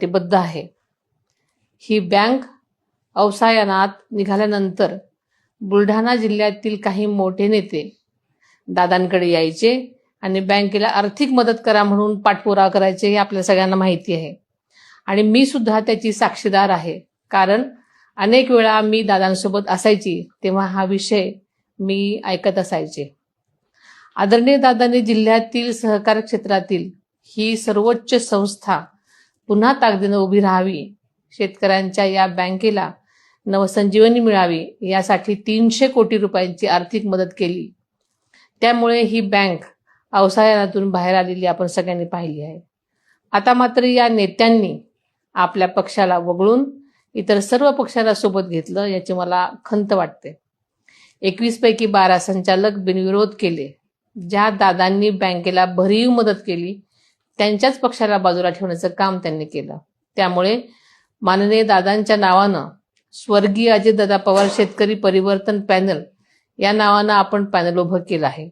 कटिबद्ध आहे। ही बँक अवसायनात निघाल्यानंतर बुलढाणा जिल्ह्यातील काही मोठे नेते दादांकडे यायचे आणि बँकेला आर्थिक मदत करा म्हणून पाठपुरावा करायचे, हे आपल्या सगळ्यांना माहिती आहे। आणि मी सुद्धा त्याची साक्षीदार आहे, कारण अनेक वेळा मी दादांसोबत असायची तेव्हा हा विषय मी ऐकत असायचे। आदरणीय दादांनी जिल्ह्यातील सहकार क्षेत्रातील ही सर्वोच्च संस्था पुन्हा ताकदीने उभी राहावी, शेतकऱ्यांच्या या बँकेला नवसंजीवनी मिळावी यासाठी 300 कोटी रुपयांची आर्थिक मदत केली। त्यामुळे ही बँक अवसायनातून बाहेर आलेली आपण सगळ्यांनी पाहिली आहे। आता मात्र या नेत्यांनी आपल्या पक्षाला वगळून इतर सर्व पक्षाला सोबत घेतलं, याची मला खंत वाटते। 21 पैकी 12 संचालक बिनविरोध केले। ज्या दादांनी बँकेला भरीव मदत केली त्यांच्याच पक्षाला बाजूला ठेवण्याचं काम त्यांनी केलं। त्यामुळे माननीय दादांच्या नावानं स्वर्गीय अजितदादा पवार शेतकरी परिवर्तन पॅनल या नावानं आपण पॅनल उभं केलं आहे।